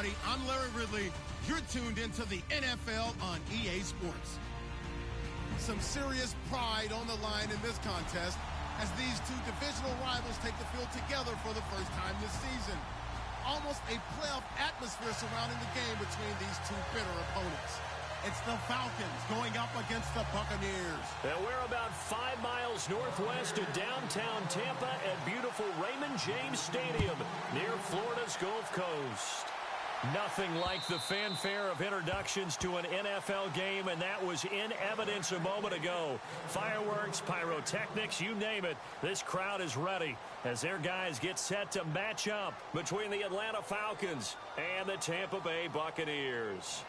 everybody. I'm Larry Ridley. You're tuned into the NFL on EA Sports. Some serious pride on the line in this contest as these two divisional rivals take the field together for the first time this season. Almost a playoff atmosphere surrounding the game between these two bitter opponents. It's the Falcons going up against the Buccaneers. And we're about 5 miles northwest of downtown Tampa at beautiful Raymond James Stadium near Florida's Gulf Coast. Nothing like the fanfare of introductions to an NFL game, and that was in evidence a moment ago. Fireworks, pyrotechnics, you name it. This crowd is ready as their guys get set to match up between the Atlanta Falcons and the Tampa Bay Buccaneers.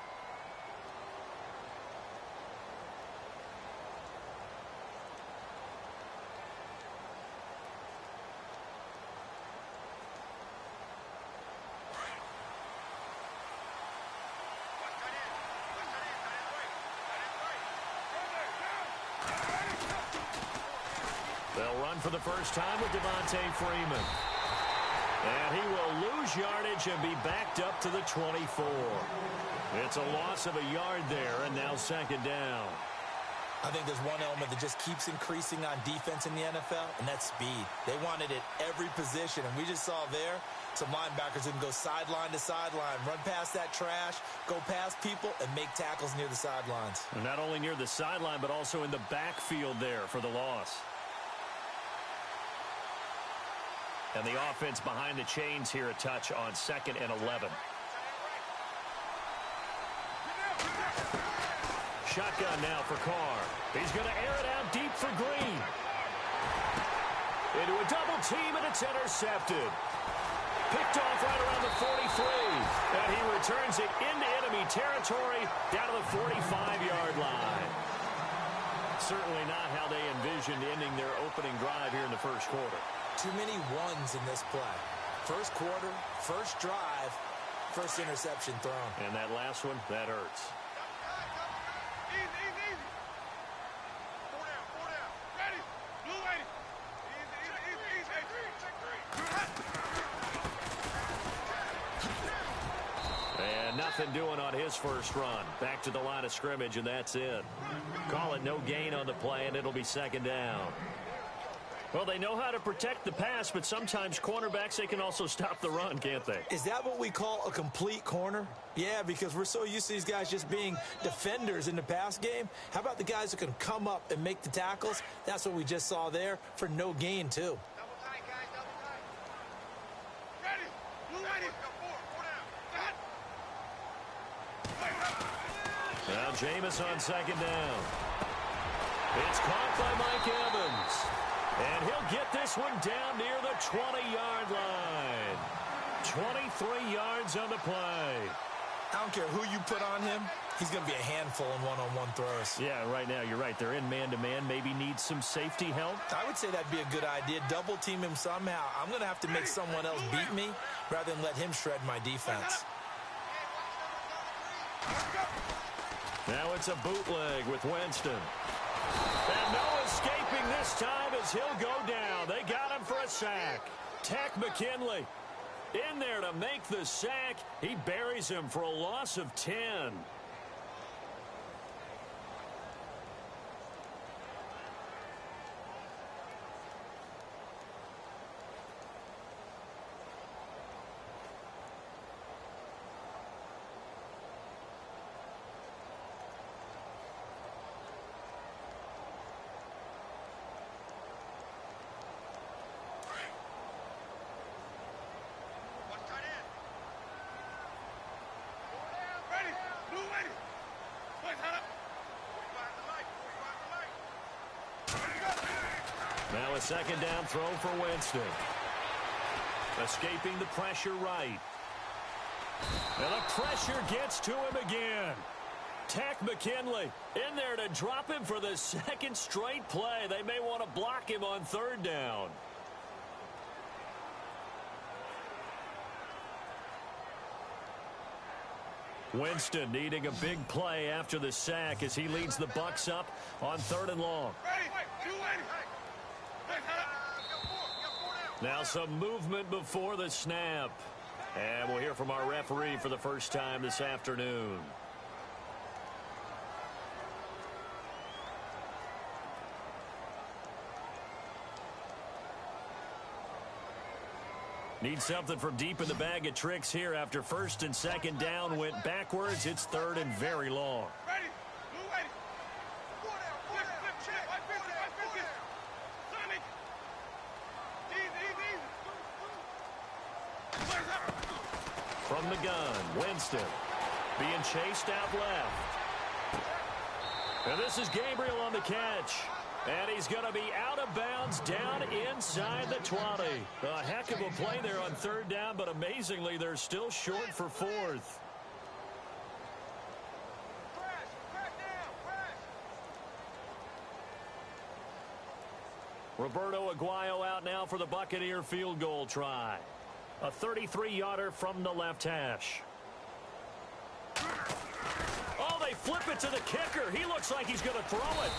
They'll run for the first time with Devontae Freeman. And he will lose yardage and be backed up to the 24. It's a loss of a yard there, and now second down. I think there's one element that just keeps increasing on defense in the NFL, and that's speed. They want it at every position, and we just saw there some linebackers who can go sideline to sideline, run past that trash, go past people, and make tackles near the sidelines. And not only near the sideline, but also in the backfield there for the loss. And the offense behind the chains here, a touch on 2nd and 11. Shotgun now for Carr. He's going to air it out deep for Green. Into a double team, and it's intercepted. Picked off right around the 43. And he returns it into enemy territory down to the 45-yard line. Certainly not how they envisioned ending their opening drive here in the first quarter. Too many ones in this play. First quarter, first drive, first interception thrown. And that last one, that hurts. Easy. 4 down. Ready. Blue lady. Easy. Check three. And nothing doing on his first run. Back to the line of scrimmage, and that's it. Call it no gain on the play, and it'll be second down. Well, they know how to protect the pass, but sometimes cornerbacks, they can also stop the run, can't they? Is that what we call a complete corner? Yeah, because we're so used to these guys just being defenders in the pass game. How about the guys who can come up and make the tackles? That's what we just saw there for no gain, too. Double tight, guys. Double tight. Ready. Blue lady. 4 down. Now Jameis on second down. It's caught by Mike Evans. And he'll get this one down near the 20-yard line. 23 yards on the play. I don't care who you put on him. He's going to be a handful in one-on-one throws. Yeah, right now you're right. They're in man-to-man. Maybe need some safety help. I would say that'd be a good idea. Double team him somehow. I'm going to have to make someone else beat me rather than let him shred my defense. Now it's a bootleg with Winston. And no escaping this time as he'll go down. They got him for a sack. Takk McKinley in there to make the sack. He buries him for a loss of 10. Now a second down throw for Winston. Escaping the pressure right. And the pressure gets to him again. Takk McKinley in there to drop him for the second straight play. They may want to block him on third down. Winston needing a big play after the sack as he leads the Bucs up on 3rd and long. Now some movement before the snap. And we'll hear from our referee for the first time this afternoon. Need something from deep in the bag of tricks here after first and second down went backwards. It's third and very long. Ready? Blue ready. Flip, check. 150. Sonic. Easy. From the gun, Winston being chased out left. And this is Gabriel on the catch. And he's going to be out of bounds down inside the 20. A heck of a play there on third down, but amazingly, they're still short for fourth. Roberto Aguayo out now for the Buccaneer field goal try. A 33-yarder from the left hash. Oh, they flip it to the kicker. He looks like he's going to throw it.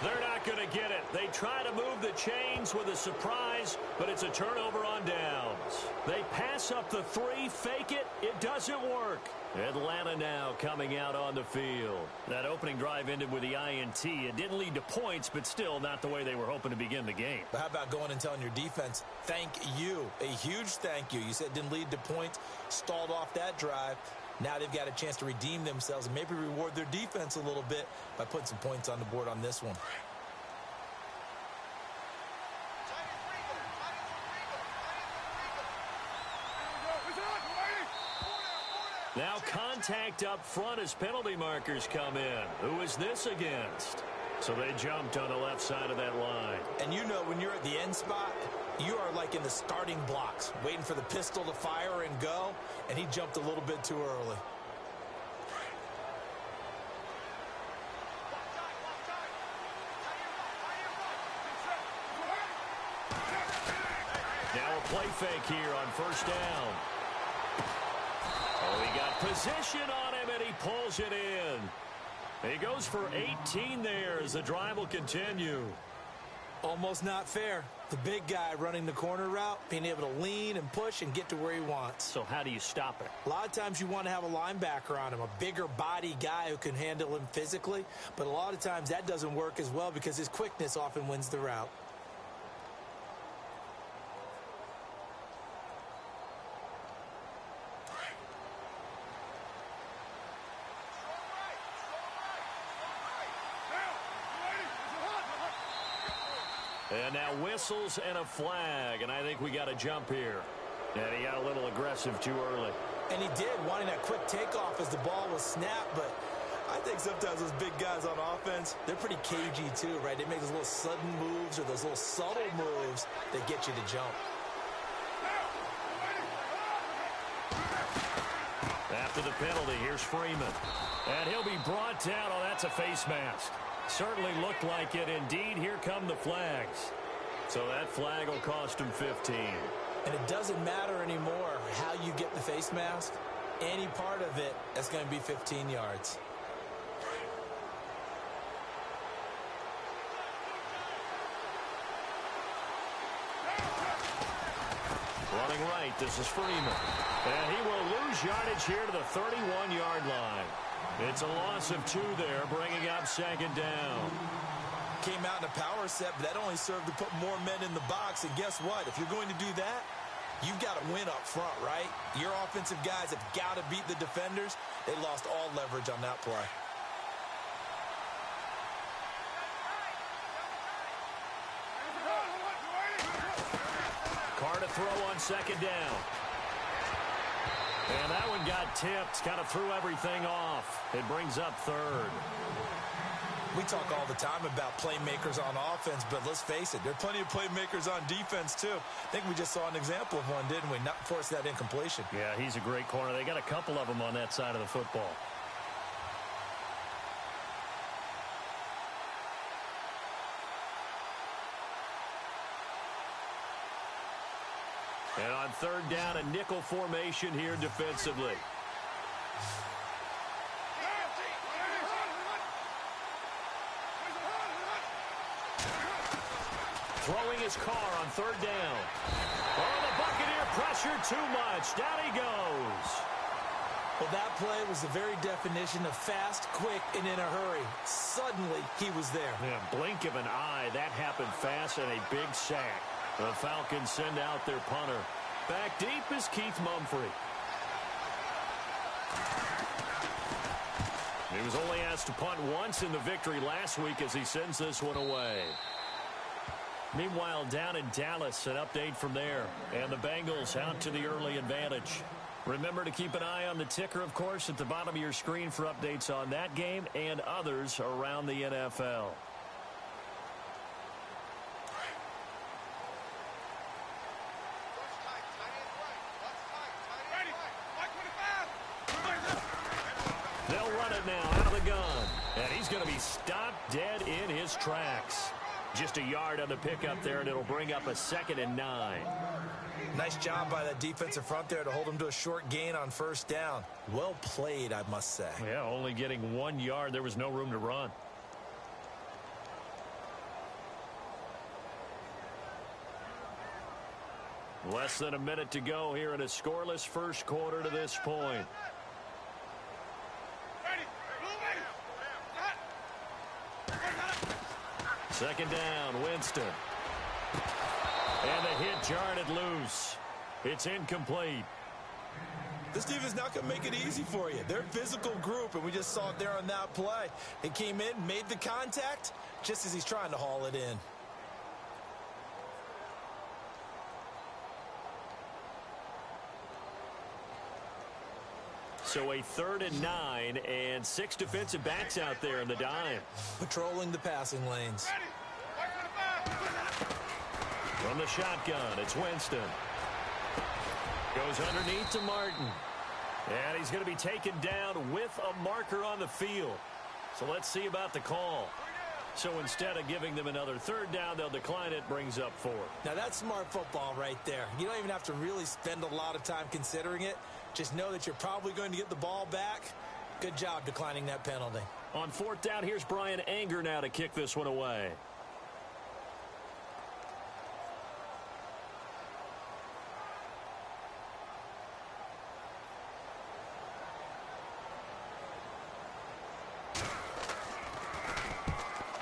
They're not going to get it. They try to move the chains with a surprise, but it's a turnover on downs. They pass up the 3, fake it. It doesn't work. Atlanta now coming out on the field. That opening drive ended with the INT. It didn't lead to points, but still not the way they were hoping to begin the game. But how about going and telling your defense, thank you, a huge thank you. You said it didn't lead to points, stalled off that drive. Now they've got a chance to redeem themselves and maybe reward their defense a little bit by putting some points on the board on this one. Now contact up front as penalty markers come in. Who is this against? So they jumped on the left side of that line. And you know when you're at the end spot, you are like in the starting blocks, waiting for the pistol to fire and go, and he jumped a little bit too early. Now a play fake here on first down. Oh, he got position on him, and he pulls it in. He goes for 18 there as the drive will continue. Almost not fair. The big guy running the corner route, being able to lean and push and get to where he wants. So how do you stop it? A lot of times you want to have a linebacker on him, a bigger body guy who can handle him physically. But a lot of times that doesn't work as well because his quickness often wins the route. And now whistles and a flag, and I think we got a jump here. And he got a little aggressive too early. And he did, wanting that quick takeoff as the ball was snapped, but I think sometimes those big guys on offense, they're pretty cagey too, right? They make those little sudden moves or those little subtle moves that get you to jump. After the penalty, here's Freeman. And he'll be brought down. Oh, that's a face mask. Certainly looked like it. Indeed, here come the flags. So that flag will cost him 15. And it doesn't matter anymore how you get the face mask. Any part of it, that's going to be 15 yards. Running right, this is Freeman. And he will lose yardage here to the 31-yard line. It's a loss of 2 there, bringing up second down. Came out in a power set, but that only served to put more men in the box. And guess what? If you're going to do that, you've got to win up front, right? Your offensive guys have got to beat the defenders. They lost all leverage on that play. Carr to throw on second down. And that one got tipped, kind of threw everything off. It brings up third. We talk all the time about playmakers on offense, but let's face it, there are plenty of playmakers on defense, too. I think we just saw an example of one, didn't we? Not force that incompletion. Yeah, he's a great corner. They got a couple of them on that side of the football. And on third down, a nickel formation here defensively. Throwing his car on third down. Oh, the Buccaneer pressure too much. Down he goes. Well, that play was the very definition of fast, quick, and in a hurry. Suddenly, he was there. Yeah, blink of an eye. That happened fast and a big sack. The Falcons send out their punter. Back deep is Keith Mumphrey. He was only asked to punt once in the victory last week as he sends this one away. Meanwhile, down in Dallas, an update from there. And the Bengals out to the early advantage. Remember to keep an eye on the ticker, of course, at the bottom of your screen for updates on that game and others around the NFL. They'll run it now out of the gun. And he's going to be stopped dead in his tracks. Just a yard on the pickup there, and it'll bring up a 2nd and 9. Nice job by that defensive front there to hold him to a short gain on first down. Well played, I must say. Yeah, only getting 1 yard. There was no room to run. Less than a minute to go here in a scoreless first quarter to this point. Second down, Winston. And the hit jarred it loose. It's incomplete. This defense not going to make it easy for you. They're a physical group, and we just saw it there on that play. He came in, made the contact, just as he's trying to haul it in. So a 3rd and 9 and 6 defensive backs out there in the dime. Patrolling the passing lanes. From the shotgun, it's Winston. Goes underneath to Martin. And he's going to be taken down with a marker on the field. So let's see about the call. So instead of giving them another 3rd down, they'll decline it, brings up 4. Now that's smart football right there. You don't even have to really spend a lot of time considering it. Just know that you're probably going to get the ball back. Good job declining that penalty. On 4th down, here's Brian Anger now to kick this one away.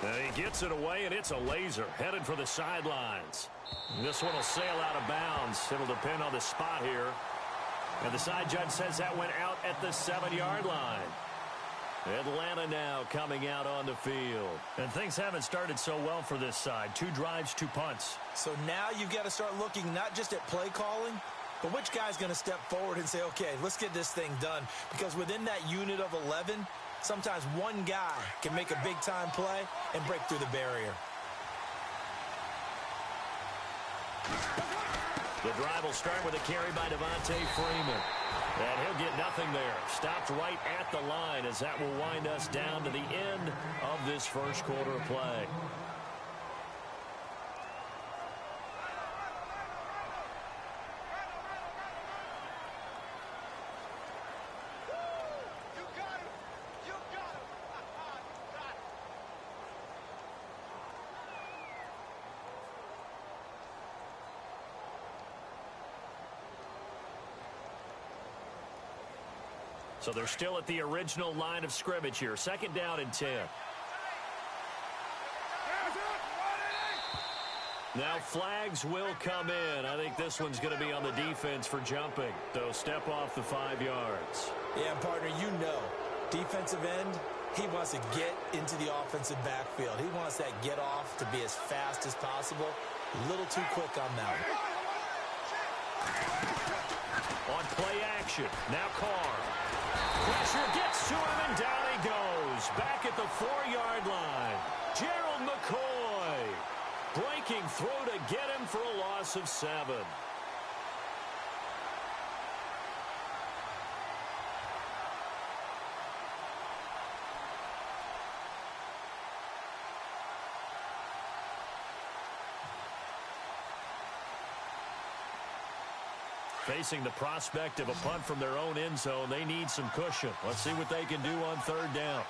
And he gets it away, and it's a laser headed for the sidelines. This one will sail out of bounds. It'll depend on the spot here. And the side judge says that went out at the 7-yard line. Atlanta now coming out on the field. And things haven't started so well for this side. 2 drives, 2 punts. So now you've got to start looking not just at play calling, but which guy's going to step forward and say, okay, let's get this thing done. Because within that unit of 11, sometimes one guy can make a big-time play and break through the barrier. The drive will start with a carry by Devontae Freeman. And he'll get nothing there. Stopped right at the line as that will wind us down to the end of this first quarter of play. So they're still at the original line of scrimmage here. 2nd down and 10. Now flags will come in. I think this one's going to be on the defense for jumping. They'll step off the 5 yards. Yeah, partner, you know, defensive end, he wants to get into the offensive backfield. He wants that get off to be as fast as possible. A little too quick on that one. On play action, now Carr. Pressure gets to him, and down he goes. Back at the 4-yard line. Gerald McCoy breaking through to get him for a loss of 7. Facing the prospect of a punt from their own end zone, they need some cushion. Let's see what they can do on 3rd down.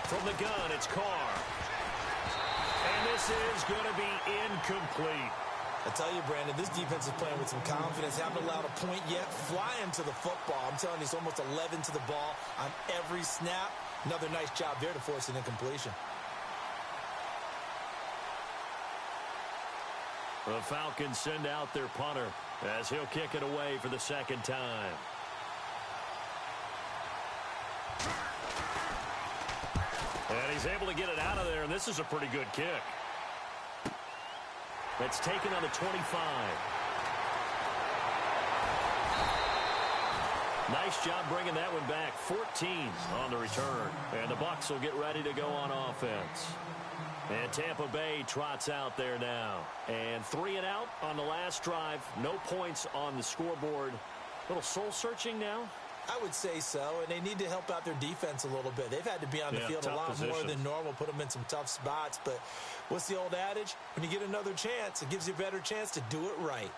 From the gun, it's Carr. And this is going to be incomplete. I tell you, Brandon, this defense is playing with some confidence. Haven't allowed a point yet. Flying to the football. I'm telling you, it's almost 11 to the ball on every snap. Another nice job there to force an incompletion. The Falcons send out their punter as he'll kick it away for the second time. And he's able to get it out of there, and this is a pretty good kick. It's taken on the 25. Nice job bringing that one back. 14 on the return. And the Bucs will get ready to go on offense. And Tampa Bay trots out there now. And 3 and out on the last drive. No points on the scoreboard. A little soul-searching now? I would say so, and they need to help out their defense a little bit. They've had to be on the field a lot more than normal, put them in some tough spots. But what's the old adage? When you get another chance, it gives you a better chance to do it right.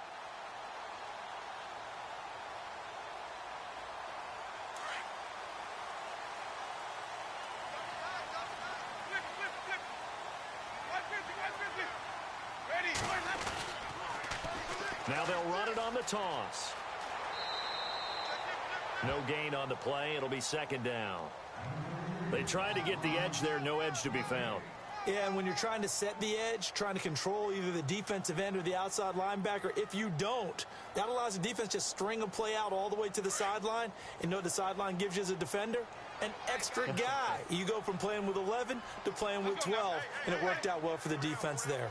Now they'll run it on the toss. No gain on the play. It'll be second down. They tried to get the edge there. No edge to be found. Yeah, and when you're trying to set the edge, trying to control either the defensive end or the outside linebacker, if you don't, that allows the defense to string a play out all the way to the sideline. And know the sideline gives you as a defender? An extra guy. You go from playing with 11 to playing with 12, and it worked out well for the defense there.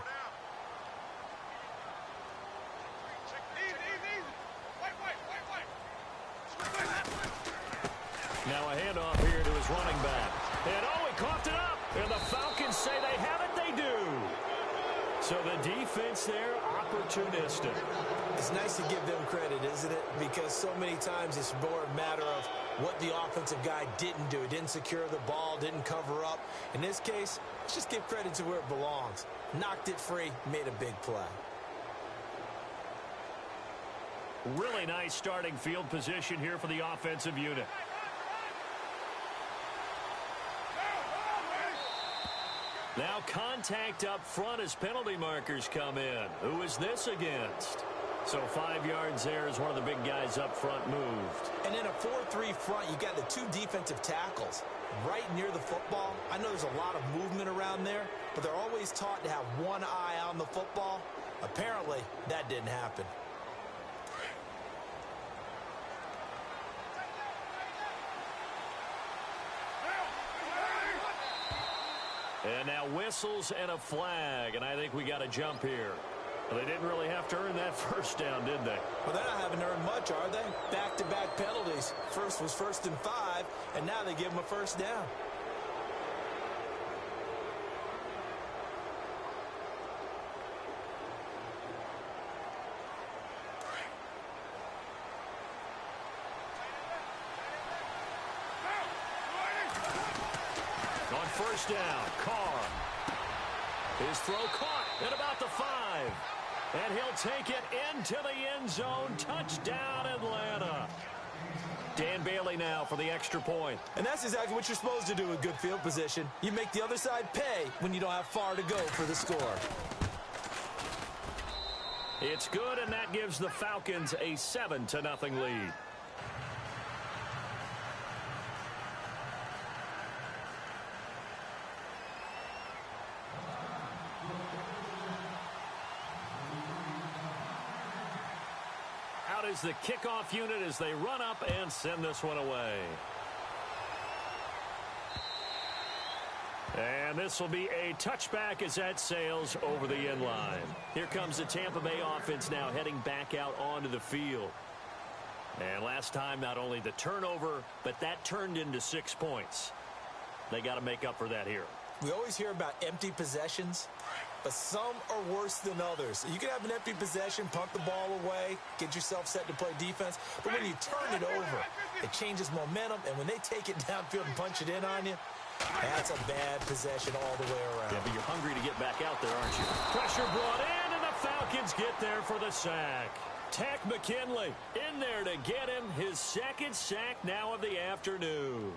Now a handoff here to his running back. And he coughed it up. And the Falcons say they have it, they do. So the defense there, opportunistic. It's nice to give them credit, isn't it? Because so many times it's more a matter of what the offensive guy didn't do. Didn't secure the ball, didn't cover up. In this case, let's just give credit to where it belongs. Knocked it free, made a big play. Really nice starting field position here for the offensive unit. Now contact up front as penalty markers come in. Who is this against? So 5 yards there as one of the big guys up front moved. And in a 4-3 front, you got the 2 defensive tackles right near the football. I know there's a lot of movement around there, but they're always taught to have one eye on the football. Apparently, that didn't happen. And now whistles and a flag, and I think we got a jump here. Well, they didn't really have to earn that first down, did they? Well, they're not having to earn much, are they? Back-to-back penalties. First was 1st and 5, and now they give them a first down. On first down, Carr. His throw caught at about the 5. And he'll take it into the end zone. Touchdown, Atlanta. Dan Bailey now for the extra point. And that's exactly what you're supposed to do with good field position. You make the other side pay when you don't have far to go for the score. It's good, and that gives the Falcons a 7-0 lead. Out is the kickoff unit as they run up and send this one away. And this will be a touchback as that sails over the end line. Here comes the Tampa Bay offense now heading back out onto the field. And last time, not only the turnover, but that turned into 6 points. They got to make up for that here. We always hear about empty possessions, but some are worse than others. You can have an empty possession, punt the ball away, get yourself set to play defense, but when you turn it over, it changes momentum, and when they take it downfield and punch it in on you, that's a bad possession all the way around. Yeah, but you're hungry to get back out there, aren't you? Pressure brought in, and the Falcons get there for the sack. Takk McKinley in there to get him his second sack now of the afternoon.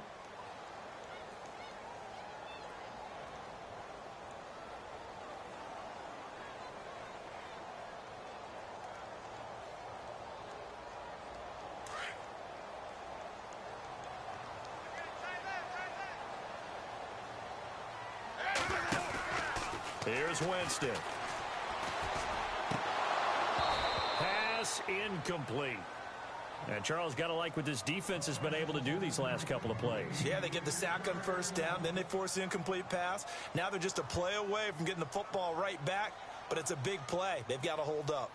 Here's Winston. Pass incomplete. And Charles, got to like what this defense has been able to do these last couple of plays. Yeah, they get the sack on first down, then they force the incomplete pass. Now they're just a play away from getting the football right back, but it's a big play. They've got to hold up.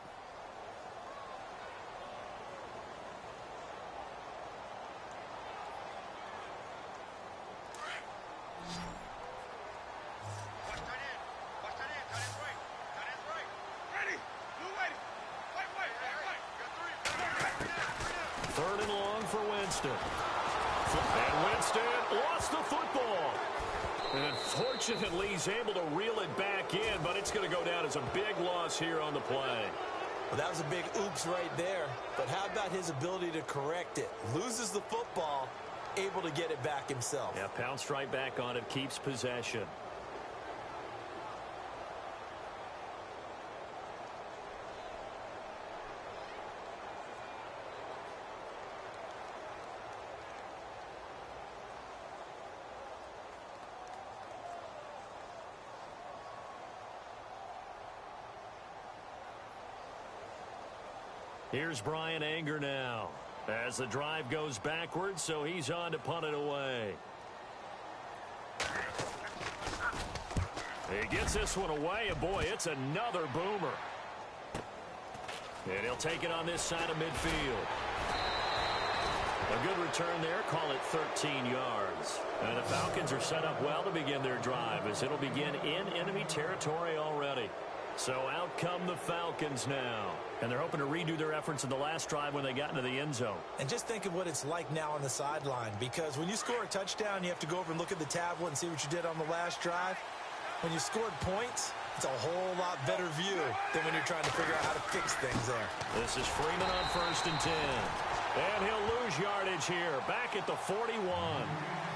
Third and long for Winston. And Winston lost the football. And unfortunately, he's able to reel it back in, but it's going to go down as a big loss here on the play. Well, that was a big oops right there. But how about his ability to correct it? Loses the football, able to get it back himself. Yeah, pounced right back on it, keeps possession. Here's Brian Anger now as the drive goes backwards, so he's on to punt it away. He gets this one away, and boy, it's another boomer. And he'll take it on this side of midfield. A good return there, call it 13 yards. And the Falcons are set up well to begin their drive as it'll begin in enemy territory already. So out come the Falcons now. And they're hoping to redo their efforts in the last drive when they got into the end zone. And just think of what it's like now on the sideline, because when you score a touchdown, you have to go over and look at the tablet and see what you did on the last drive. When you scored points, it's a whole lot better view than when you're trying to figure out how to fix things there. This is Freeman on 1st and 10. And he'll lose yardage here, back at the 41.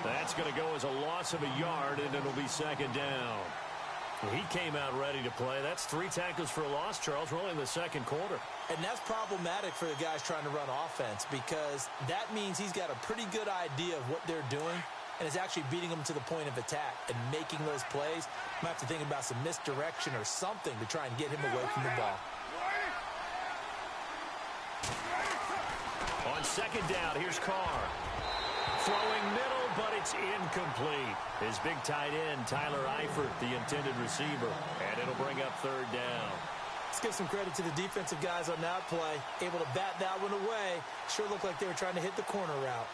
That's going to go as a loss of a yard, and it'll be 2nd down. He came out ready to play. That's 3 tackles for a loss, Charles. We're only in the 2nd quarter. And that's problematic for the guys trying to run offense, because that means he's got a pretty good idea of what they're doing and is actually beating them to the point of attack and making those plays. Might have to think about some misdirection or something to try and get him away from the ball. On 2nd down, here's Carr. Throwing middle, but it's incomplete. His big tight end, Tyler Eifert, the intended receiver. And it'll bring up 3rd down. Let's give some credit to the defensive guys on that play. Able to bat that one away. Sure looked like they were trying to hit the corner route.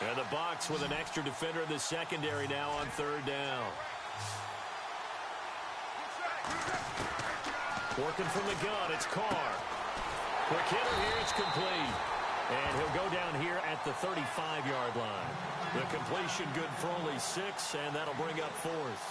And the Bucs with an extra defender in the secondary now on 3rd down. Working from the gun, it's Carr. Quick hitter here, it's complete. And he'll go down here at the 35-yard line. The completion good for only 6, and that'll bring up 4th.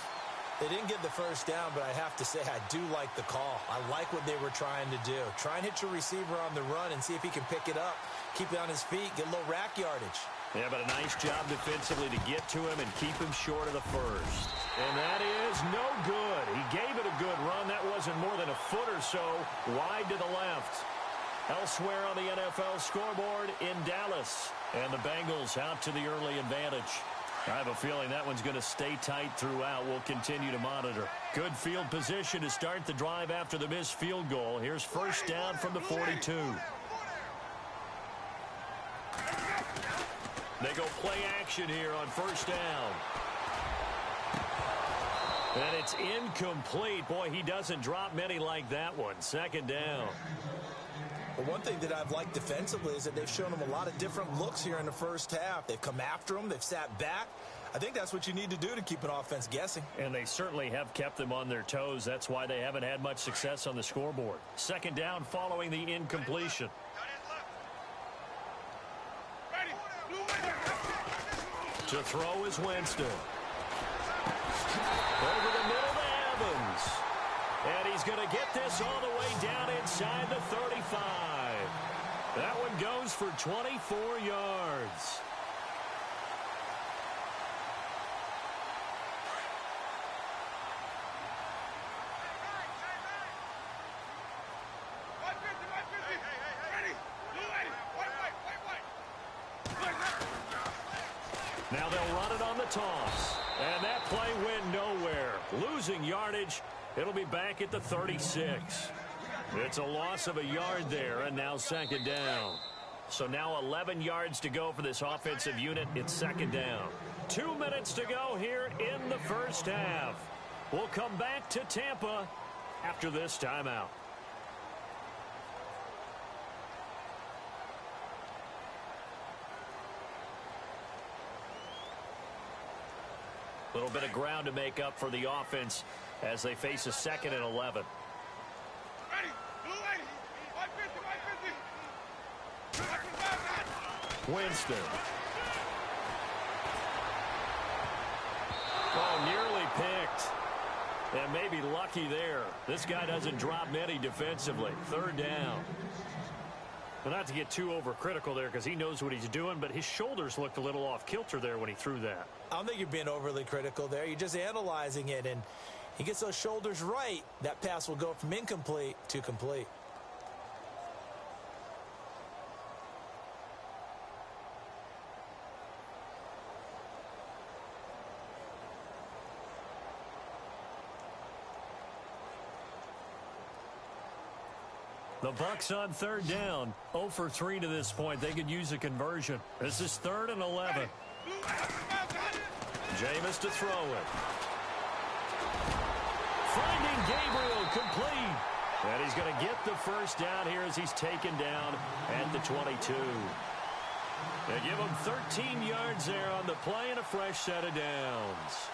They didn't get the first down, but I have to say I do like the call. I like what they were trying to do. Try and hit your receiver on the run and see if he can pick it up. Keep it on his feet, get a little rack yardage. Yeah, but a nice job defensively to get to him and keep him short of the first. And that is no good. He gave it a good run. That wasn't more than a foot or so wide to the left. Elsewhere on the NFL scoreboard in Dallas. And the Bengals out to the early advantage. I have a feeling that one's going to stay tight throughout. We'll continue to monitor. Good field position to start the drive after the missed field goal. Here's 1st down from the 42. They go play action here on 1st down. And it's incomplete. Boy, he doesn't drop many like that one. 2nd down. But one thing that I've liked defensively is that they've shown him a lot of different looks here in the first half. They've come after him. They've sat back. I think that's what you need to do to keep an offense guessing. And they certainly have kept them on their toes. That's why they haven't had much success on the scoreboard. 2nd down following the incompletion. To throw is Winston. Over the middle to Evans. And he's going to get this all the way down inside the 35. That one goes for 24 yards. Now they'll run it on the toss. And that play went nowhere. Losing yardage. It'll be back at the 36. It's a loss of a yard there, and now second down. So now 11 yards to go for this offensive unit. It's second down. 2 minutes to go here in the first half. We'll come back to Tampa after this timeout. A little bit of ground to make up for the offense as they face a 2nd and 11. Ready. Blue 80. 150. Winston. Oh, nearly picked. And maybe lucky there. This guy doesn't drop many defensively. Third down. Well, not to get too overcritical there because he knows what he's doing, but his shoulders looked a little off kilter there when he threw that. I don't think you're being overly critical there. You're just analyzing it, and he gets those shoulders right. That pass will go from incomplete to complete. The Bucs on third down, 0 for 3 to this point. They could use a conversion. This is 3rd and 11. Jameis to throw it. Finding Gabriel complete. And he's going to get the first down here as he's taken down at the 22. They give him 13 yards there on the play and a fresh set of downs.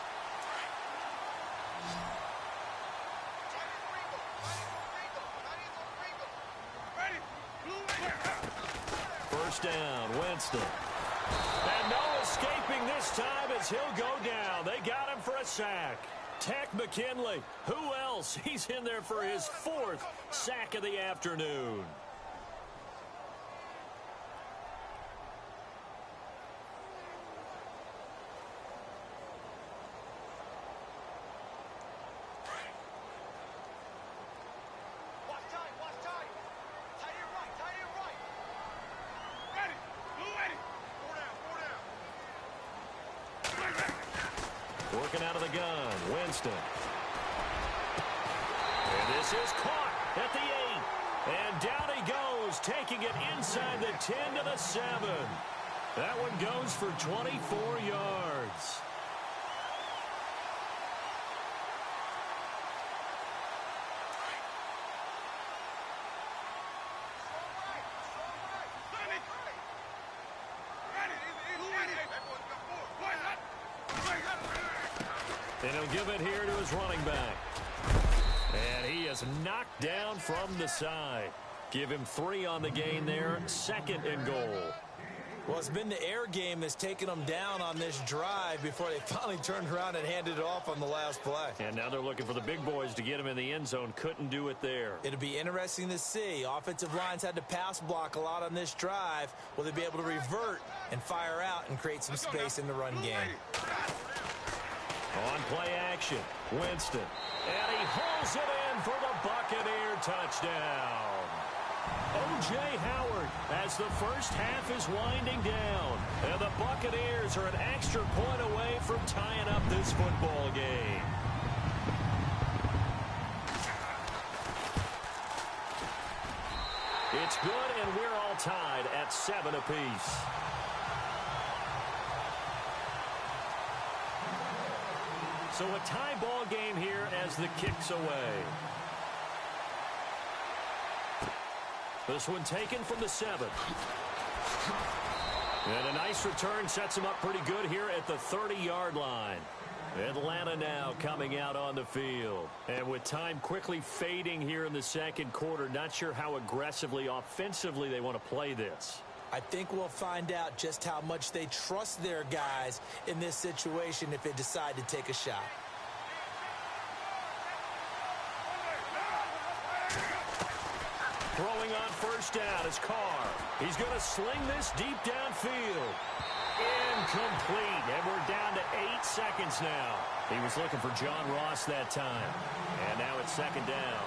First down, Winston. And no escaping this time as he'll go down. They got him for a sack. Tech McKinley. Who else? He's in there for his 4th sack of the afternoon. Working out of the gun, Winston. And this is caught at the 8. And down he goes, taking it inside the 10 to the 7. That one goes for 24 yards. And he'll give it here to his running back. And he is knocked down from the side. Give him 3 on the gain there. 2nd and goal. Well, it's been the air game that's taken them down on this drive before they finally turned around and handed it off on the last play. And now they're looking for the big boys to get him in the end zone. Couldn't do it there. It'll be interesting to see. Offensive lines had to pass block a lot on this drive. Will they be able to revert and fire out and create some space in the run game? On play action, Winston. And he hauls it in for the Buccaneer touchdown. O.J. Howard as the first half is winding down. And the Buccaneers are an extra point away from tying up this football game. It's good, and we're all tied at 7 apiece. So a tie ball game here as the kick's away. This one taken from the 7. And a nice return sets him up pretty good here at the 30-yard line. Atlanta now coming out on the field. And with time quickly fading here in the second quarter, not sure how aggressively, offensively they want to play this. I think we'll find out just how much they trust their guys in this situation if they decide to take a shot. Throwing on first down is Carr. He's going to sling this deep downfield. Incomplete, and we're down to 8 seconds now. He was looking for John Ross that time. And now it's second down.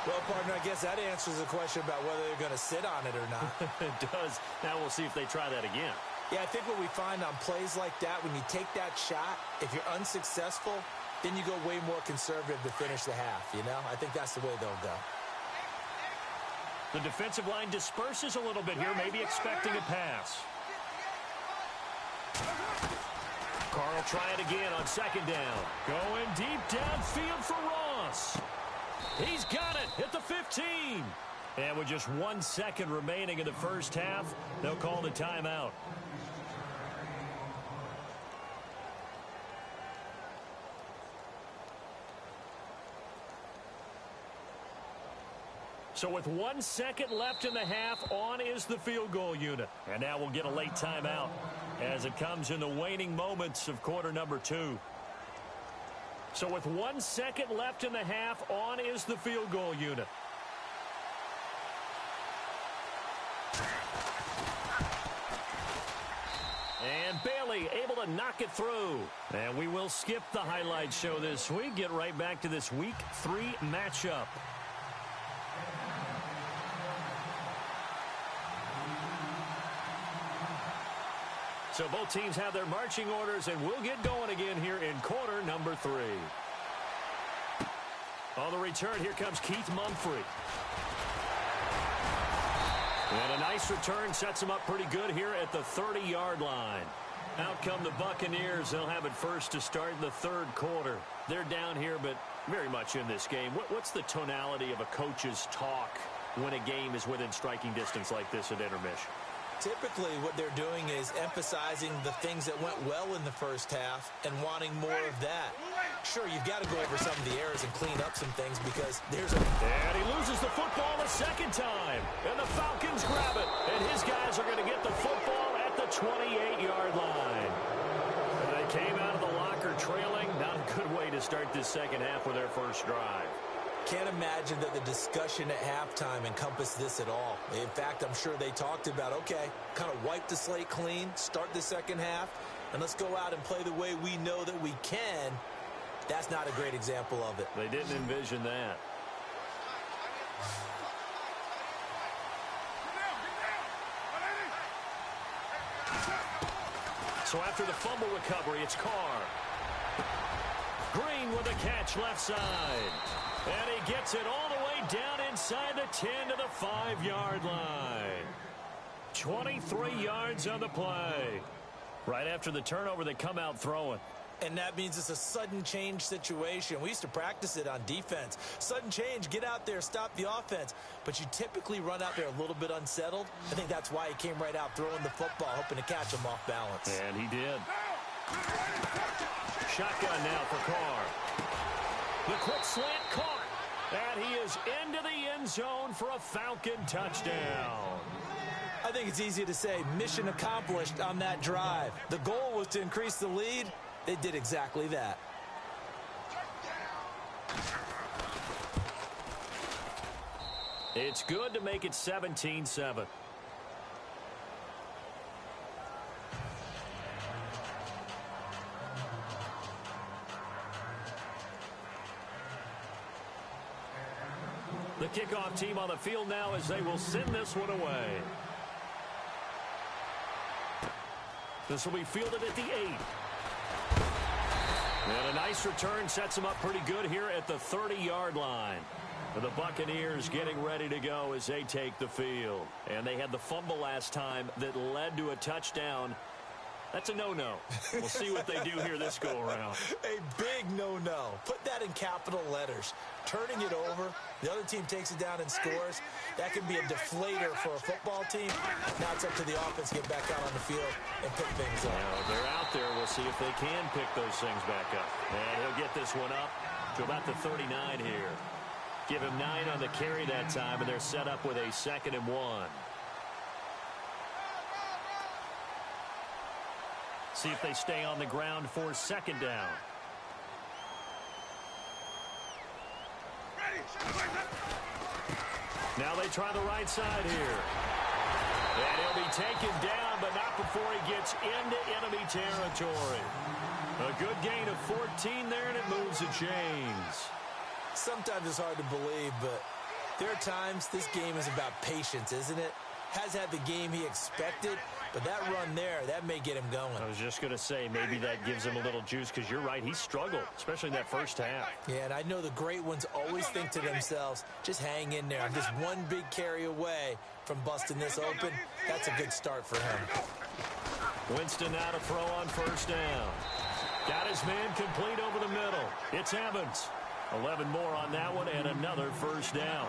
Well, partner, I guess that answers the question about whether they're going to sit on it or not. It does. Now we'll see if they try that again. Yeah, I think what we find on plays like that, when you take that shot, if you're unsuccessful, then you go way more conservative to finish the half, you know? I think that's the way they'll go. The defensive line disperses a little bit here, maybe expecting a pass. Carr will try it again on second down. Going deep downfield for Ross. He's got it at the 15. And with just 1 second remaining in the first half, they'll call the timeout. So with 1 second left in the half, on is the field goal unit. And now we'll get a late timeout as it comes in the waning moments of quarter number 2. So with 1 second left in the half, on is the field goal unit. And Bailey able to knock it through. And we will skip the highlight show this week. Get right back to this Week 3 matchup. So both teams have their marching orders, and we'll get going again here in quarter number 3. On the return, here comes Keith Mumphrey. And a nice return sets them up pretty good here at the 30-yard line. Out come the Buccaneers. They'll have it first to start the third quarter. They're down here, but very much in this game. What's the tonality of a coach's talk when a game is within striking distance like this at intermission? Typically, what they're doing is emphasizing the things that went well in the first half and wanting more of that. Sure, you've got to go over some of the errors and clean up some things because there's a... And he loses the football a second time. And the Falcons grab it. And his guys are going to get the football at the 28-yard line. And they came out of the locker trailing. Not a good way to start this second half with their first drive. Can't imagine that the discussion at halftime encompassed this at all. In fact, I'm sure they talked about, okay, kind of wipe the slate clean, start the second half, and let's go out and play the way we know that we can. That's not a great example of it. They didn't envision that. So after the fumble recovery, it's Carr. Green with a catch left side. And he gets it all the way down inside the 10 to the 5-yard line. 23 yards on the play. Right after the turnover, they come out throwing. And that means it's a sudden change situation. We used to practice it on defense. Sudden change, get out there, stop the offense. But you typically run out there a little bit unsettled. I think that's why he came right out throwing the football, hoping to catch him off balance. And he did. Shotgun now for Carr. The quick slant caught. And he is into the end zone for a Falcon touchdown. I think it's easy to say mission accomplished on that drive. The goal was to increase the lead. They did exactly that. It's good to make it 17-7. The kickoff team on the field now as they will send this one away. This will be fielded at the 8. And a nice return sets them up pretty good here at the 30-yard line. The Buccaneers getting ready to go as they take the field. And they had the fumble last time that led to a touchdown. That's a no-no. We'll see what they do here this go-around. A big no-no. Put that in capital letters. Turning it over, the other team takes it down and scores. That can be a deflator for a football team. Now it's up to the offense to get back out on the field and pick things up. Now, they're out there. We'll see if they can pick those things back up. And he'll get this one up to about the 39 here. Give him 9 on the carry that time, and they're set up with a 2nd and 1. See if they stay on the ground for 2nd down. Now they try the right side here. And he'll be taken down, but not before he gets into enemy territory. A good gain of 14 there, and it moves the chains. Sometimes it's hard to believe, but there are times this game is about patience, isn't it? has had the game he expected, but that run there, that may get him going. I was just going to say, maybe that gives him a little juice, because you're right, he struggled, especially in that first half. Yeah, and I know the great ones always think to themselves, just hang in there. I'm just one big carry away from busting this open. That's a good start for him. Winston now to throw on first down. Got his man complete over the middle. It's Evans. 11 more on that one, and another first down.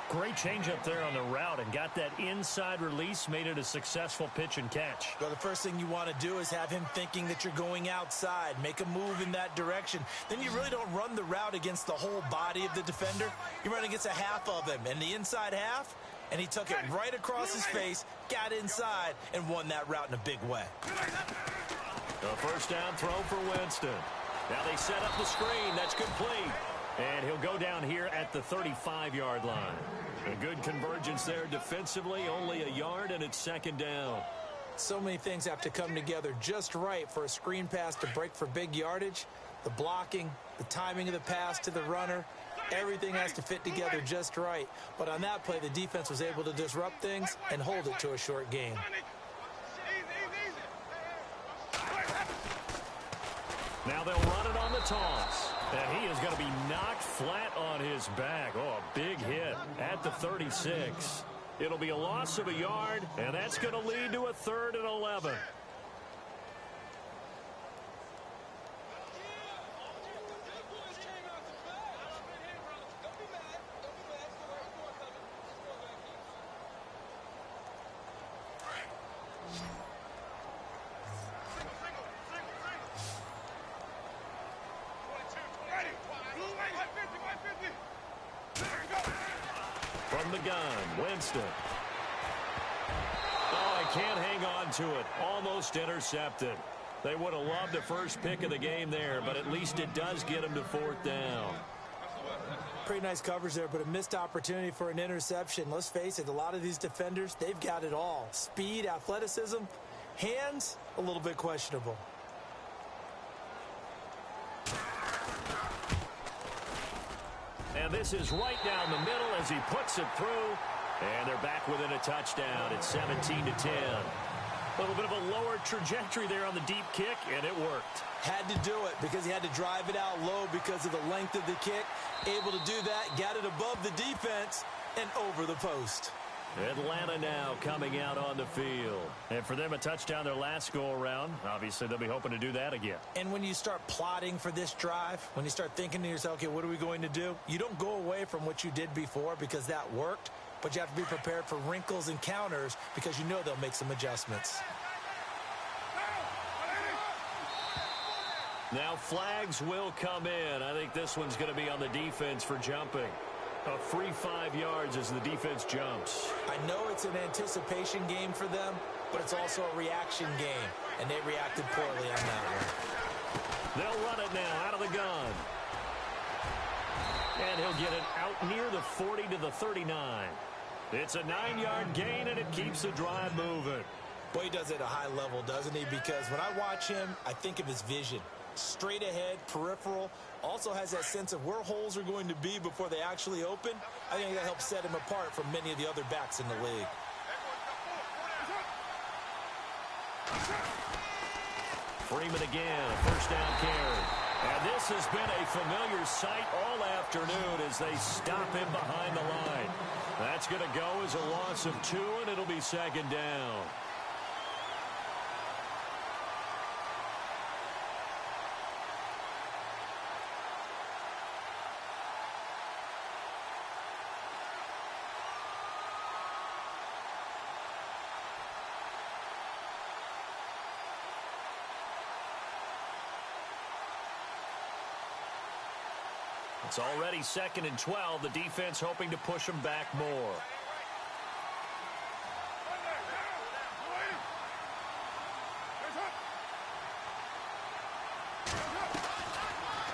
Great change up there on the route and got that inside release, made it a successful pitch and catch. Well, the first thing you want to do is have him thinking that you're going outside, make a move in that direction. Then you really don't run the route against the whole body of the defender. You run against a half of him, and the inside half, and he took it right across his face, got inside, and won that route in a big way. A first down throw for Winston. Now they set up the screen. That's complete. And he'll go down here at the 35-yard line. A good convergence there defensively, only a yard, and it's second down. So many things have to come together just right for a screen pass to break for big yardage. The blocking, the timing of the pass to the runner, everything has to fit together just right. But on that play, the defense was able to disrupt things and hold it to a short game. Now they'll run it on the toss. And he is going to be knocked flat on his back. Oh, a big hit at the 36. It'll be a loss of a yard, and that's going to lead to a 3rd and 11. From the gun, Winston. Oh, he can't hang on to it. Almost intercepted. They would have loved the first pick of the game there, but at least it does get him to 4th down. Pretty nice coverage there, but a missed opportunity for an interception. Let's face it, a lot of these defenders, they've got it all. Speed, athleticism, hands, a little bit questionable. And this is right down the middle as he puts it through. And they're back within a touchdown. It's 17-10. A little bit of a lower trajectory there on the deep kick, and it worked. Had to do it because he had to drive it out low because of the length of the kick. Able to do that, got it above the defense and over the post. Atlanta now coming out on the field. And for them, a touchdown their last go-around. Obviously, they'll be hoping to do that again. And when you start plotting for this drive, when you start thinking to yourself, okay, what are we going to do? You don't go away from what you did before because that worked, but you have to be prepared for wrinkles and counters because you know they'll make some adjustments. Now flags will come in. I think this one's going to be on the defense for jumping. A free 5 yards as the defense jumps. I know it's an anticipation game for them, but it's also a reaction game, and they reacted poorly on that one. They'll run it now out of the gun. And he'll get it out near the 40 to the 39. It's a 9-yard gain, and it keeps the drive moving. Boy, he does it at a high level, doesn't he? Because when I watch him, I think of his vision. Straight ahead, peripheral, also has that sense of where holes are going to be before they actually open. I think that helps set him apart from many of the other backs in the league. Freeman again, a first down carry. And this has been a familiar sight all afternoon as they stop him behind the line. That's going to go as a loss of 2, and it'll be second down. It's already 2nd and 12. The defense hoping to push them back more.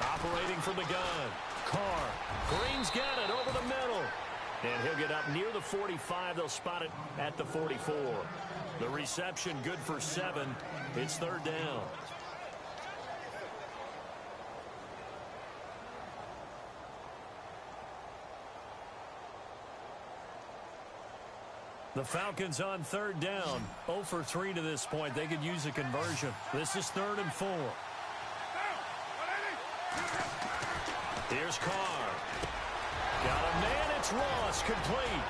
Operating from the gun. Carr. Green's got it over the middle. And he'll get up near the 45. They'll spot it at the 44. The reception good for 7. It's 3rd down. The Falcons on third down. 0 for 3 to this point. They could use a conversion. This is 3rd and 4. Here's Carr. Got a man. It's Ross. Complete.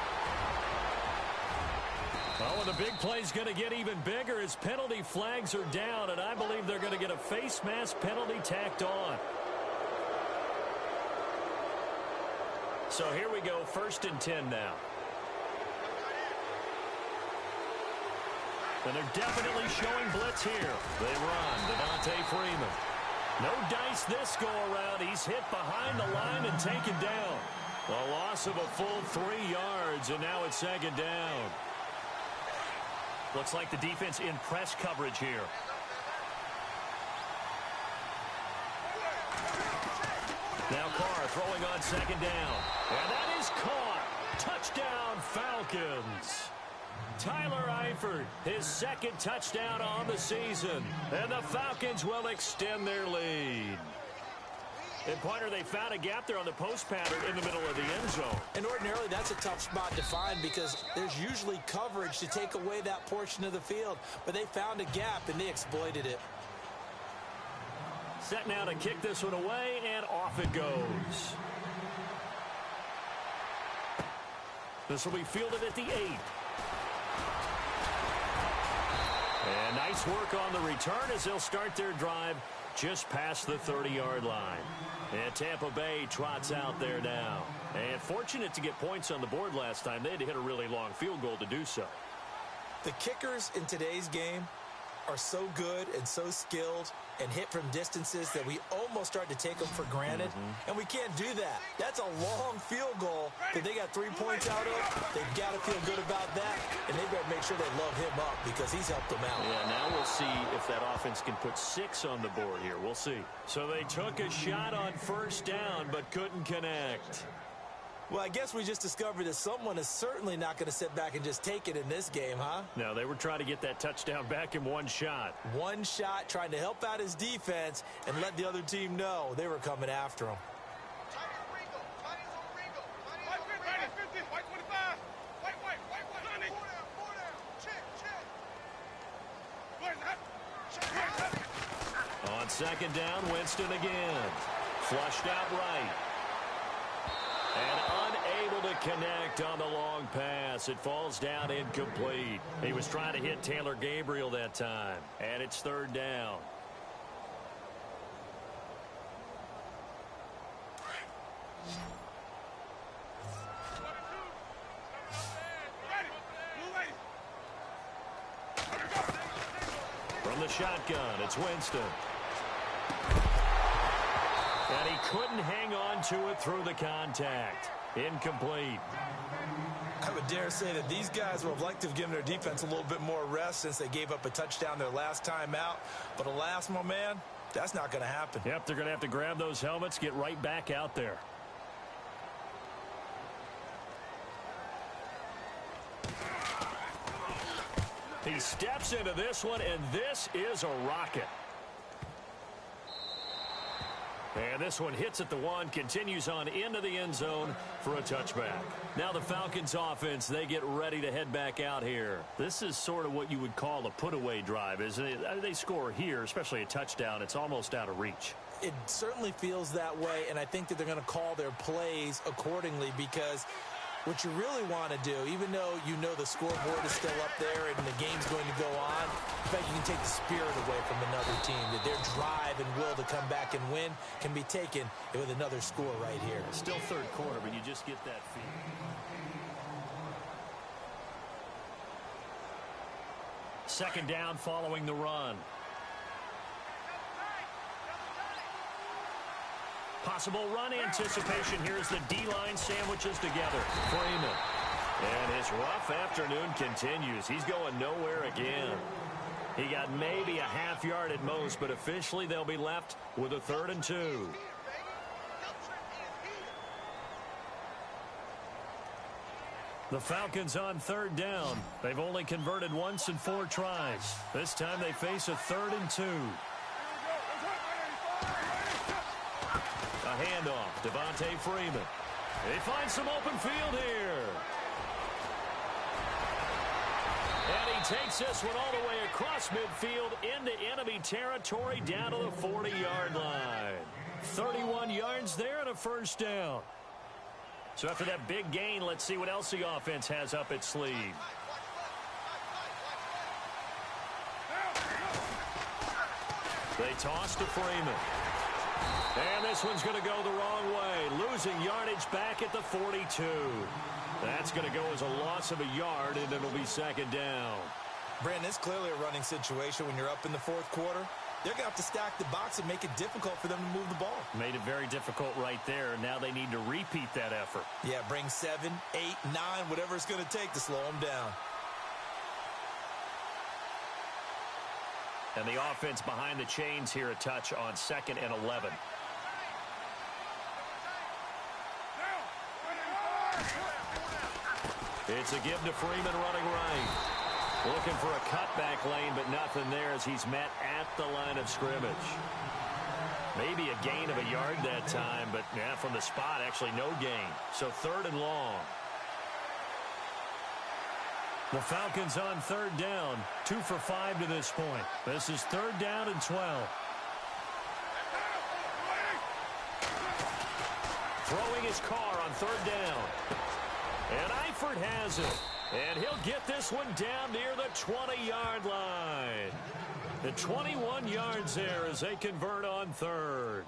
Oh, and the big play's going to get even bigger as penalty flags are down, and I believe they're going to get a face mask penalty tacked on. So here we go, 1st and 10 now. And they're definitely showing blitz here. They run. Devontae Freeman. No dice this go-around. He's hit behind the line and taken down. A loss of a full 3 yards, and now it's 2nd down. Looks like the defense in press coverage here. Now Carr throwing on 2nd down. And that is caught. Touchdown, Falcons. Tyler Eifert, his 2nd touchdown on the season. And the Falcons will extend their lead. And, Pointer, they found a gap there on the post pattern in the middle of the end zone. And ordinarily, that's a tough spot to find because there's usually coverage to take away that portion of the field. But they found a gap, and they exploited it. Set now to kick this one away, and off it goes. This will be fielded at the 8. And nice work on the return as they'll start their drive just past the 30-yard line. And Tampa Bay trots out there now. And fortunate to get points on the board last time. They had to hit a really long field goal to do so. The kickers in today's game are so good and so skilled and hit from distances that we almost start to take them for granted. And we can't do that. That's a long field goal that they got 3 points out of. They've got to feel good about that, and they've got to make sure they love him up because he's helped them out. Yeah, now we'll see if that offense can put 6 on the board here. We'll see. So they took a shot on 1st down but couldn't connect. Well, I guess we just discovered that someone is certainly not going to sit back and just take it in this game, huh? No, they were trying to get that touchdown back in one shot. One shot, trying to help out his defense and let the other team know they were coming after him. On 2nd down, Winston again. Flushed out right. And unable to connect on the long pass. It falls down incomplete. He was trying to hit Taylor Gabriel that time. And it's 3rd down. From the shotgun, it's Winston. And he couldn't hang on to it through the contact. Incomplete. I would dare say that these guys would have liked to have given their defense a little bit more rest since they gave up a touchdown their last time out. But alas, my man, that's not going to happen. Yep, they're going to have to grab those helmets, get right back out there. He steps into this one, and this is a rocket. And this one hits at the 1, continues on into the end zone for a touchback. Now the Falcons offense, they get ready to head back out here. This is sort of what you would call a put-away drive, isn't it? They score here, especially a touchdown. It's almost out of reach. It certainly feels that way, and I think that they're going to call their plays accordingly because what you really want to do, even though you know the scoreboard is still up there and the game's going to go on, in fact, you can take the spirit away from another team, that their drive and will to come back and win can be taken with another score right here. Still 3rd quarter, but you just get that feel. Second down following the run. Possible run anticipation here as the D-line sandwiches together. Freeman. And his rough afternoon continues. He's going nowhere again. He got maybe a half yard at most, but officially they'll be left with a 3rd and 2. The Falcons on 3rd down. They've only converted once in 4 tries. This time they face a 3rd and 2. A handoff, Devontae Freeman. They find some open field here. he takes this one all the way across midfield into enemy territory down to the 40-yard line. 31 yards there and a first down. So after that big gain, let's see what else the offense has up its sleeve. They toss to Freeman. And this one's going to go the wrong way. Losing yardage back at the 42. That's going to go as a loss of a yard, and it'll be second down. Brandon, it's clearly a running situation when you're up in the fourth quarter. They're going to have to stack the box and make it difficult for them to move the ball. Made it very difficult right there. Now they need to repeat that effort. Yeah, bring 7, 8, 9, whatever it's going to take to slow them down. And the offense behind the chains here a touch on 2nd and 11. It's a give to Freeman running right. Looking for a cutback lane, but nothing there as he's met at the line of scrimmage. Maybe a gain of a yard that time, but yeah, from the spot, actually no gain. So 3rd and long. The Falcons on 3rd down, 2 for 5 to this point. This is 3rd down and 12. Throwing his car on 3rd down. And Eifert has it. And he'll get this one down near the 20-yard line. The 21 yards there as they convert on 3rd.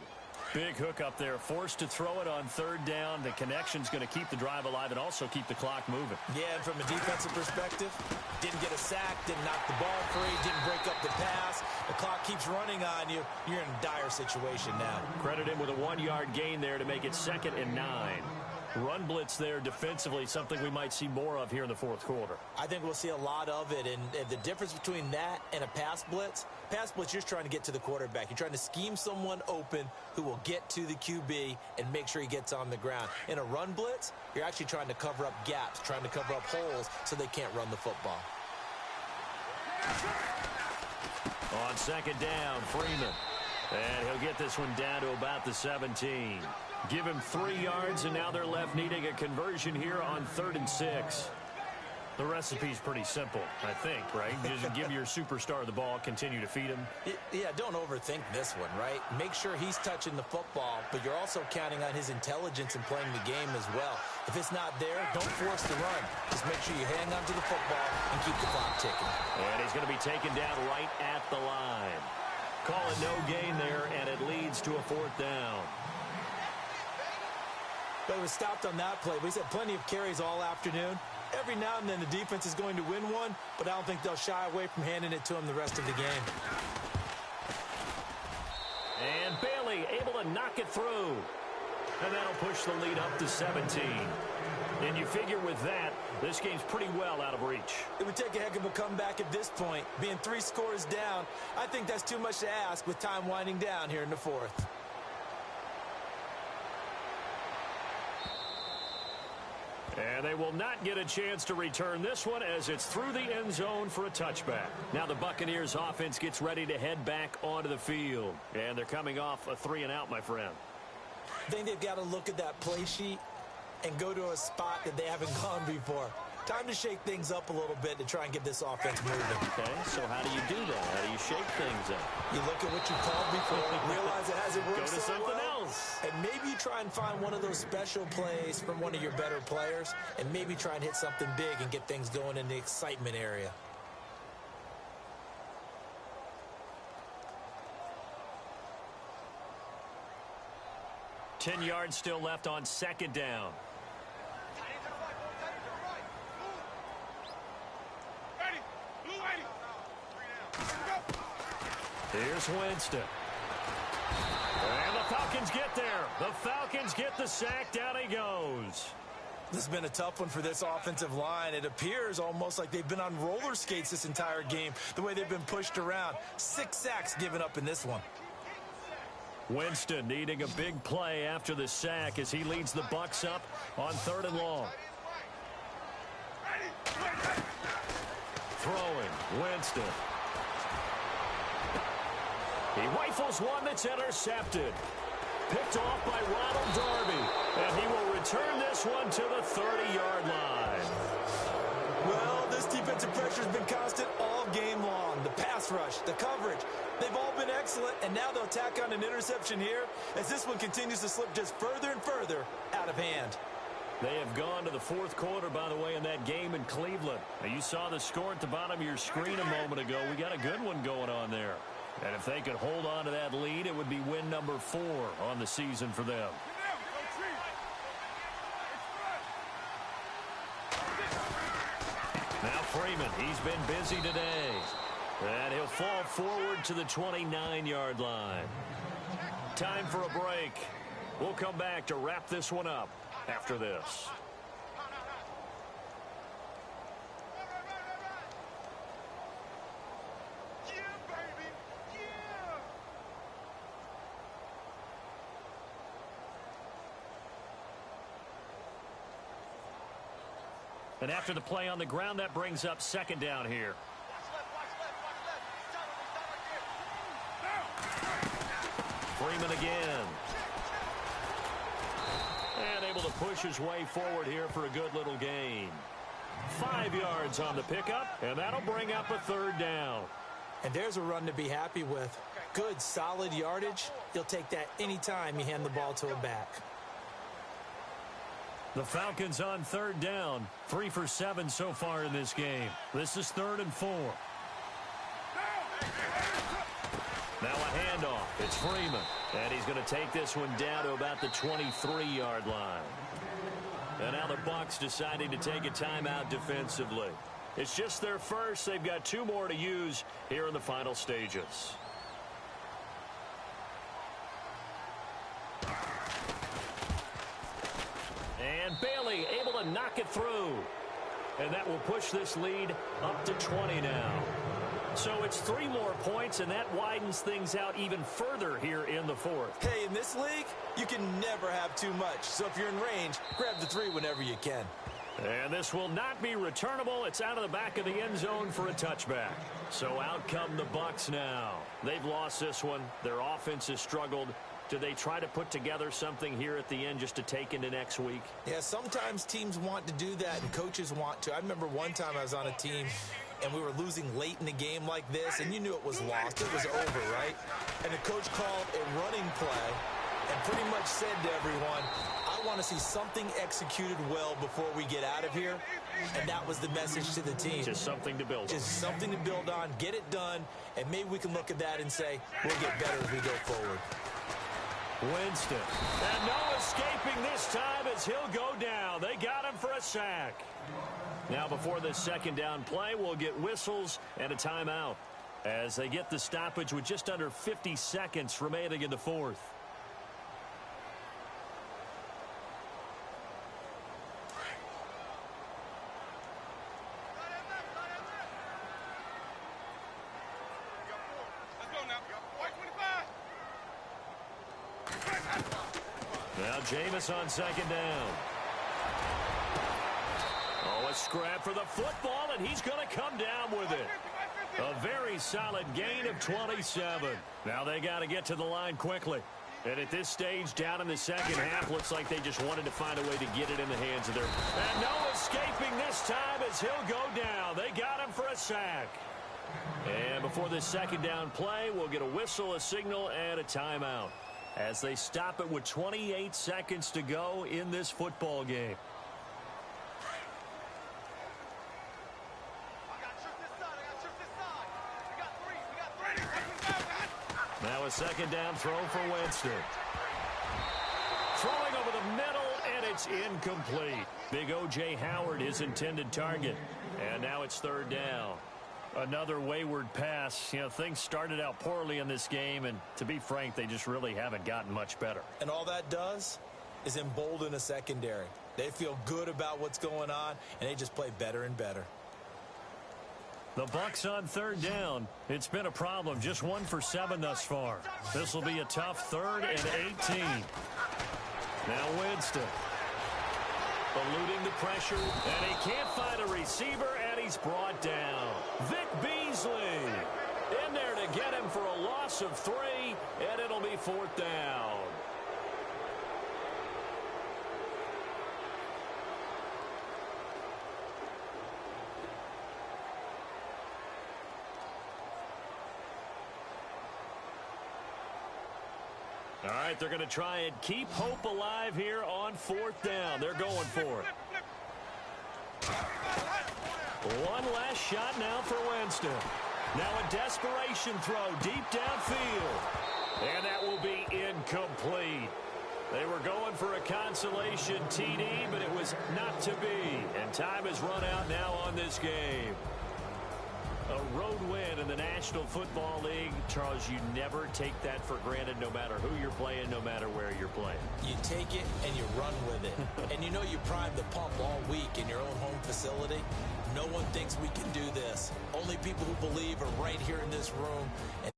Big hook up there, forced to throw it on 3rd down. The connection's going to keep the drive alive and also keep the clock moving. Yeah, and from a defensive perspective, didn't get a sack, didn't knock the ball free, didn't break up the pass. The clock keeps running on you. You're in a dire situation now. Credit him with a 1-yard gain there to make it 2nd and 9. Run blitz there defensively, something we might see more of here in the fourth quarter. I think we'll see a lot of it, and the difference between that and a pass blitz, you're just trying to get to the quarterback. You're trying to scheme someone open who will get to the QB and make sure he gets on the ground. In a run blitz, you're actually trying to cover up gaps, trying to cover up holes so they can't run the football. On 2nd down, Freeman. And he'll get this one down to about the 17. Give him 3 yards, and now they're left needing a conversion here on 3rd and 6. The recipe's pretty simple, I think, right? Just give your superstar the ball, continue to feed him. Yeah, don't overthink this one, right? Make sure he's touching the football, but you're also counting on his intelligence in playing the game as well. If it's not there, don't force the run. Just make sure you hang on to the football and keep the clock ticking. And he's going to be taken down right at the line. Call it no gain there, and it leads to a 4th down. But it was stopped on that play. We've had plenty of carries all afternoon. Every now and then the defense is going to win one, but I don't think they'll shy away from handing it to him the rest of the game. And Bailey able to knock it through. And that'll push the lead up to 17. And you figure with that, this game's pretty well out of reach. It would take a heck of a comeback at this point. Being 3 scores down, I think that's too much to ask with time winding down here in the 4th. And they will not get a chance to return this one as it's through the end zone for a touchback. Now the Buccaneers offense gets ready to head back onto the field. And they're coming off a 3-and-out, my friend. I think they've got to look at that play sheet and go to a spot that they haven't gone before. Time to shake things up a little bit to try and get this offense moving. Okay, so how do you do that? How do you shake things up? You look at what you called before, realize it hasn't worked Go to so something well, else. and maybe you try and find one of those special plays from one of your better players, and maybe try and hit something big and get things going in the excitement area. Ten yards still left on 2nd down. Here's Winston. And the Falcons get there. The Falcons get the sack. Down he goes. This has been a tough one for this offensive line. It appears almost like they've been on roller skates this entire game, the way they've been pushed around. 6 sacks given up in this one. Winston needing a big play after the sack as he leads the Bucs up on 3rd and long. Throwing, Winston. He rifles one that's intercepted. Picked off by Ronald Darby. And he will return this one to the 30-yard line. Well, this defense defensive pressure has been constant all game long. The pass rush, the coverage, they've all been excellent, and now they'll tack on an interception here as this one continues to slip just further and further out of hand. They have gone to the fourth quarter, by the way, in that game in Cleveland. Now, you saw the score at the bottom of your screen a moment ago. We got a good one going on there. And if they could hold on to that lead, it would be win number 4 on the season for them. Now Freeman, he's been busy today. And he'll fall forward to the 29-yard line. Time for a break. We'll come back to wrap this one up after this. And after the play on the ground, that brings up second down here. Freeman again. And able to push his way forward here for a good little gain. 5 yards on the pickup, and that'll bring up a third down. And there's a run to be happy with. Good, solid yardage. You'll take that anytime you hand the ball to a back. The Falcons on third down. 3 for 7 so far in this game. This is 3rd and 4. Now a handoff. It's Freeman. And he's going to take this one down to about the 23-yard line. And now the Bucs deciding to take a timeout defensively. It's just their first. They've got 2 more to use here in the final stages. And Bailey able to knock it through. And that will push this lead up to 20 now. So it's 3 more points, and that widens things out even further here in the 4th. Hey, in this league, you can never have too much. So if you're in range, grab the 3 whenever you can. And this will not be returnable. It's out of the back of the end zone for a touchback. So out come the Bucs now. They've lost this one. Their offense has struggled. Do they try to put together something here at the end just to take into next week? Yeah, sometimes teams want to do that and coaches want to. I remember one time I was on a team and we were losing late in the game like this, and you knew it was lost. It was over, right? And the coach called a running play and pretty much said to everyone, I want to see something executed well before we get out of here. And that was the message to the team. Just something to build on. Just something to build on, get it done, and maybe we can look at that and say, we'll get better as we go forward. Winston. And no escaping this time as he'll go down. They got him for a sack. Now before this second down play, we'll get whistles and a timeout as they get the stoppage with just under 50 seconds remaining in the 4th. Now Jameis on second down. Oh, a scrap for the football, and he's going to come down with it. A very solid gain of 27. Now they got to get to the line quickly. And at this stage, down in the second half, looks like they just wanted to find a way to get it in the hands of their... And no escaping this time as he'll go down. They got him for a sack. And before this second down play, we'll get a whistle, a signal, and a timeout as they stop it with 28 seconds to go in this football game. Now a second down throw for Winston. Throwing over the middle, and it's incomplete. Big O.J. Howard, his intended target. And now it's third down. Another wayward pass. You know, things started out poorly in this game, and to be frank, they just really haven't gotten much better. And all that does is embolden a secondary. They feel good about what's going on, and they just play better and better. The Bucs on third down. It's been a problem. Just 1 for 7 thus far. This will be a tough 3rd and 18. Now Winston. Eluding the pressure, and he can't find a receiver, and he's brought down. Vic Beasley in there to get him for a loss of 3, and it'll be 4th down. All right, they're going to try and keep hope alive here on 4th down. They're going for it. One last shot now for Winston. Now a desperation throw deep downfield. And that will be incomplete. They were going for a consolation TD, but it was not to be. And time has run out now on this game. A road win in the National Football League. Charles, you never take that for granted no matter who you're playing, no matter where you're playing. You take it and you run with it. And you know you primed the pump all week in your own home facility. No one thinks we can do this. Only people who believe are right here in this room, and